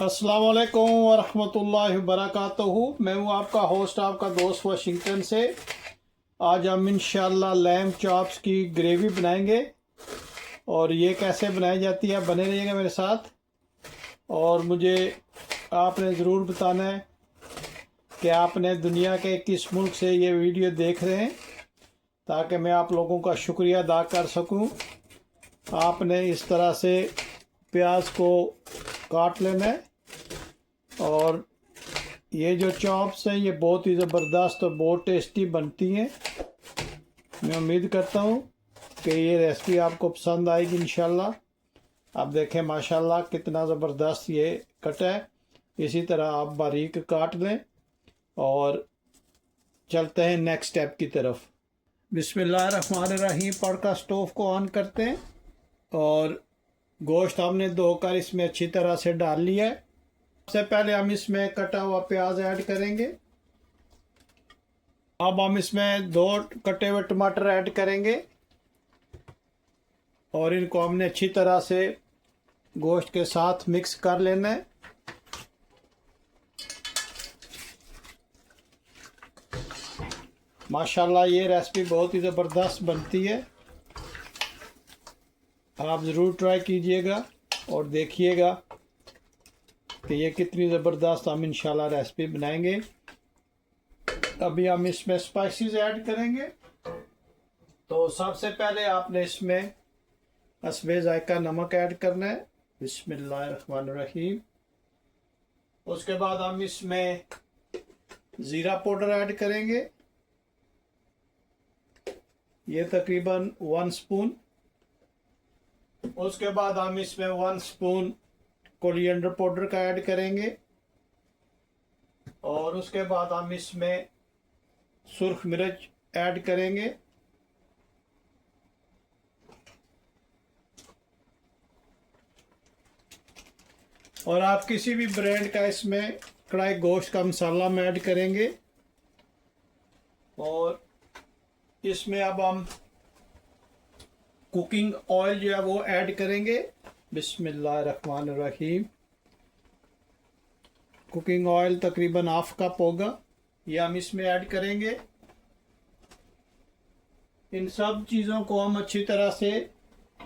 अस्सलाम वालेकुम वरहमतुल्लाहि वबरकातुहू। मैं हूँ आपका होस्ट, आपका दोस्त वाशिंगटन से। आज हम इंशाल्लाह लैम्ब चॉप्स की ग्रेवी बनाएंगे और ये कैसे बनाई जाती है, बने रहिएगा मेरे साथ। और मुझे आपने ज़रूर बताना है कि आपने दुनिया के किस मुल्क से ये वीडियो देख रहे हैं, ताकि मैं आप लोगों का शुक्रिया अदा कर सकूं। आपने इस तरह से प्याज को काट लेना है और ये जो चॉप्स हैं ये बहुत ही ज़बरदस्त और बहुत टेस्टी बनती हैं। मैं उम्मीद करता हूँ कि ये रेसिपी आपको पसंद आएगी इंशाल्लाह। आप देखें माशाल्लाह कितना ज़बरदस्त ये कट है। इसी तरह आप बारीक काट लें और चलते हैं नेक्स्ट स्टेप की तरफ। बिस्मिल्लाहिर्रहमानिर्रहीम पढ़कर स्टोव को ऑन करते हैं और गोश्त हमने धोकर इसमें अच्छी तरह से डाल लिया है। सबसे पहले हम इसमें कटा हुआ प्याज ऐड करेंगे। अब हम इसमें 2 कटे हुए टमाटर ऐड करेंगे और इनको हमने अच्छी तरह से गोश्त के साथ मिक्स कर लेना है। माशाल्लाह ये रेसिपी बहुत ही ज़बरदस्त बनती है। आप ज़रूर ट्राई कीजिएगा और देखिएगा कि ये कितनी ज़बरदस्त हम इंशाल्लाह रेसिपी बनाएंगे। अभी हम इसमें स्पाइसेस ऐड करेंगे। तो सबसे पहले आपने इसमें हस्बे ज़ायका नमक ऐड करना है। बिस्मिल्लाहिर्रहमानिर्रहीम। उसके बाद हम इसमें ज़ीरा पाउडर ऐड करेंगे, ये तकरीबन 1 स्पून। उसके बाद हम इसमें 1 स्पून कोरिएंडर पाउडर का ऐड करेंगे और उसके बाद हम इसमें सुर्ख मिर्च ऐड करेंगे। और आप किसी भी ब्रांड का इसमें कढ़ाई गोश्त का मसाला में ऐड करेंगे। और इसमें अब हम कुकिंग ऑयल जो है वो ऐड करेंगे। बिस्मिल्लाहिर्रहमानिर्रहीम। कुकिंग ऑयल तकरीबन ½ कप होगा, ये हम इसमें ऐड करेंगे। इन सब चीज़ों को हम अच्छी तरह से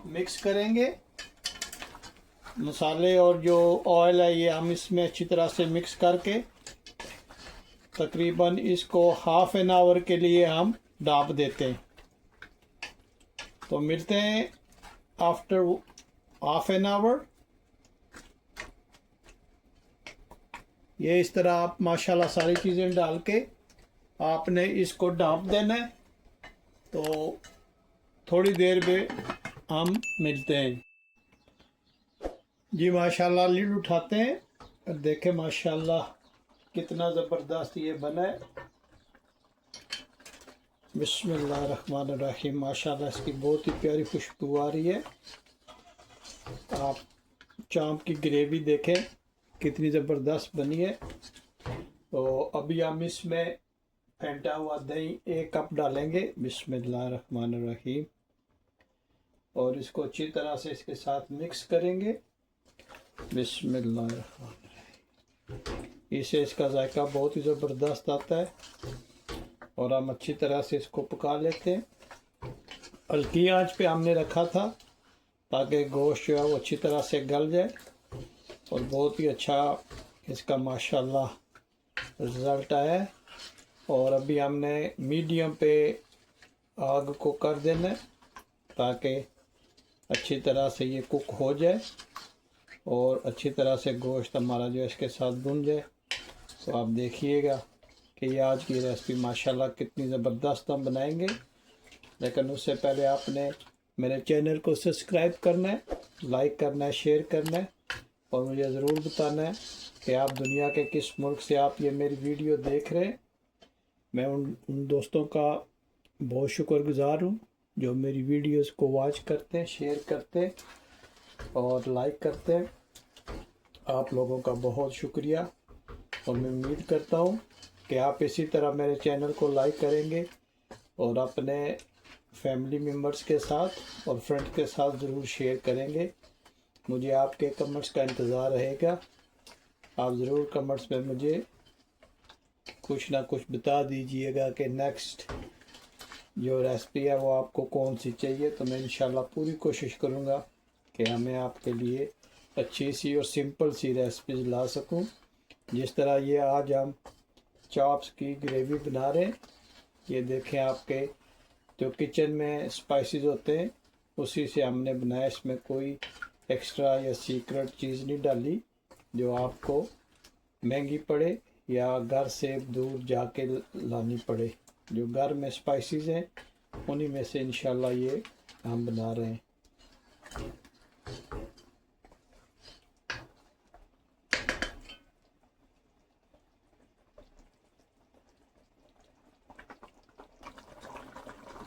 मिक्स करेंगे। मसाले और जो ऑयल है ये हम इसमें अच्छी तरह से मिक्स करके तकरीबन इसको ½ एन आवर के लिए हम ढाँप देते हैं। तो मिलते हैं आफ्टर ½ एन आवर। ये इस तरह आप माशाल्लाह सारी चीज़ें डाल के आपने इसको ढाँप देना है। तो थोड़ी देर में हम मिलते हैं। जी माशाल्लाह लिड उठाते हैं और देखें माशाल्लाह कितना ज़बरदस्त ये बना है। बिस्मिल्लाहिर्रहमानिर्रहीम। माशाल्लाह इसकी बहुत ही प्यारी खुशबू आ रही है। आप चाँप की ग्रेवी देखें कितनी ज़बरदस्त बनी है। तो अभी हम इसमें फेंटा हुआ दही 1 कप डालेंगे। बिस्मिल्लाहिर्रहमानिर्रहीम। और इसको अच्छी तरह से इसके साथ मिक्स करेंगे। बिस्मिल्लाहिर्रहमानिर्रहीम। इससे इसका जायका बहुत ही ज़बरदस्त आता है और हम अच्छी तरह से इसको पका लेते हैं। हल्की आंच पे हमने रखा था ताकि गोश्त जो है वो अच्छी तरह से गल जाए और बहुत ही अच्छा इसका माशाल्लाह रिज़ल्ट आया है। और अभी हमने मीडियम पे आग को कर देना है ताकि अच्छी तरह से ये कुक हो जाए और अच्छी तरह से गोश्त हमारा जो है इसके साथ भुन जाए। तो आप देखिएगा कि ये आज की रेसिपी माशाल्लाह कितनी ज़बरदस्त हम बनाएंगे। लेकिन उससे पहले आपने मेरे चैनल को सब्सक्राइब करना है, लाइक करना है, शेयर करना है और मुझे ज़रूर बताना है कि आप दुनिया के किस मुल्क से आप ये मेरी वीडियो देख रहे हैं। मैं उन दोस्तों का बहुत शुक्रगुज़ार हूँ जो मेरी वीडियोस को वॉच करते हैं, शेयर करते हैं और लाइक करते हैं। आप लोगों का बहुत शुक्रिया। और मैं उम्मीद करता हूँ कि आप इसी तरह मेरे चैनल को लाइक करेंगे और अपने फैमिली मेम्बर्स के साथ और फ्रेंड्स के साथ ज़रूर शेयर करेंगे। मुझे आपके कमेंट्स का इंतज़ार रहेगा। आप ज़रूर कमेंट्स में मुझे कुछ ना कुछ बता दीजिएगा कि नेक्स्ट जो रेसिपी है वो आपको कौन सी चाहिए। तो मैं इंशाल्लाह पूरी कोशिश करूँगा कि मैं आपके लिए अच्छी सी और सिंपल सी रेसिपीज ला सकूं। जिस तरह ये आज हम चॉप्स की ग्रेवी बना रहे हैं, ये देखें आपके जो किचन में स्पाइसेस होते हैं उसी से हमने बनाया। इसमें कोई एक्स्ट्रा या सीक्रेट चीज़ नहीं डाली जो आपको महंगी पड़े या घर से दूर जाके लानी पड़े। जो घर में स्पाइसेस हैं उन्हीं में से इंशाल्लाह ये हम बना रहे हैं।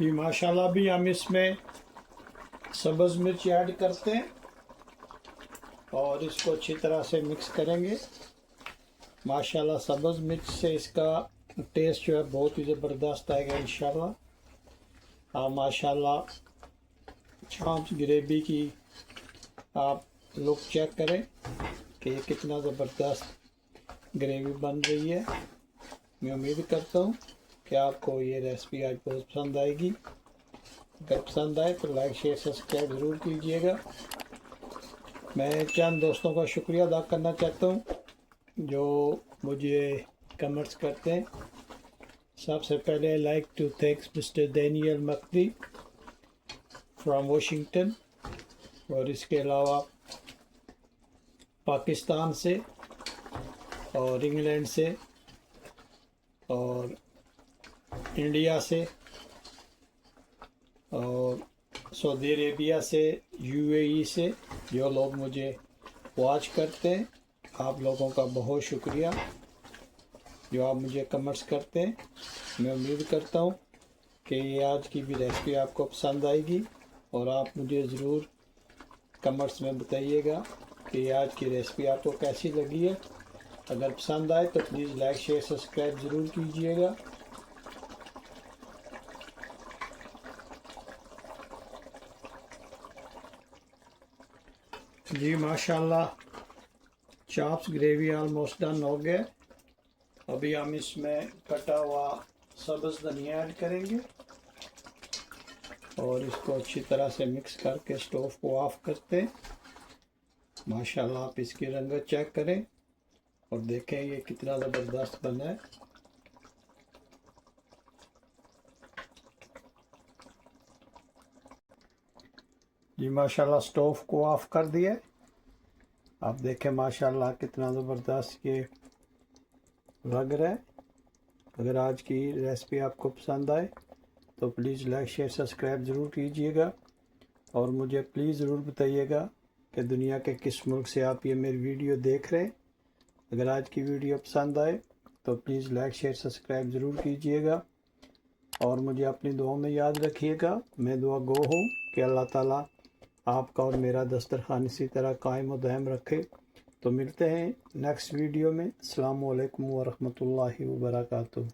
जी माशाल्लाह भी हम इसमें सब्ज़ मिर्च ऐड करते हैं और इसको अच्छी तरह से मिक्स करेंगे। माशाल्लाह सब्ज़ मिर्च से इसका टेस्ट जो है बहुत ही ज़बरदस्त आएगा इंशाल्लाह। हाँ माशाल्लाह चॉप्स ग्रेवी की आप लुक चेक करें कि ये कितना ज़बरदस्त ग्रेवी बन रही है। मैं उम्मीद करता हूँ कि आपको ये रेसिपी आज बहुत पसंद आएगी। अगर पसंद आए तो लाइक शेयर सब्सक्राइब ज़रूर कीजिएगा। मैं चंद दोस्तों का शुक्रिया अदा करना चाहता हूँ जो मुझे कमेंट्स करते हैं। सबसे पहले like to thanks mister Daniel मक्दी फ्रॉम वाशिंगटन, और इसके अलावा पाकिस्तान से और इंग्लैंड से और इंडिया से और सऊदी अरेबिया से, यूएई से जो लोग मुझे वॉच करते हैं, आप लोगों का बहुत शुक्रिया जो आप मुझे कमेंट्स करते हैं। मैं उम्मीद करता हूँ कि ये आज की भी रेसिपी आपको पसंद आएगी और आप मुझे ज़रूर कमेंट्स में बताइएगा कि आज की रेसिपी आपको कैसी लगी है। अगर पसंद आए तो प्लीज़ लाइक शेयर सब्सक्राइब ज़रूर कीजिएगा। जी माशाल्लाह चॉप्स ग्रेवी ऑलमोस्ट डन हो गया। अभी हम इसमें कटा हुआ सब्ज़ धनिया ऐड करेंगे और इसको अच्छी तरह से मिक्स करके स्टोव को ऑफ करते हैं। माशाल्लाह आप इसकी रंगत चेक करें और देखें ये कितना ज़बरदस्त बना है। जी माशाल्लाह स्टोव को ऑफ कर दिया। आप देखें माशाल्लाह कितना ज़बरदस्त ये लग रहा है। अगर आज की रेसिपी आपको पसंद आए तो प्लीज़ लाइक शेयर सब्सक्राइब ज़रूर कीजिएगा और मुझे प्लीज़ ज़रूर बताइएगा कि दुनिया के किस मुल्क से आप ये मेरी वीडियो देख रहे हैं। अगर आज की वीडियो पसंद आए तो प्लीज़ लाइक शेयर सब्सक्राइब ज़रूर कीजिएगा और मुझे अपनी दुआ में याद रखिएगा। मैं दुआ गो हूँ कि अल्लाह ताला आपका और मेरा दस्तरखान इसी तरह कायम और दायम रखे। तो मिलते हैं नेक्स्ट वीडियो में। अस्सलामु अलैकुम व रहमतुल्लाहि व बरकातुहू।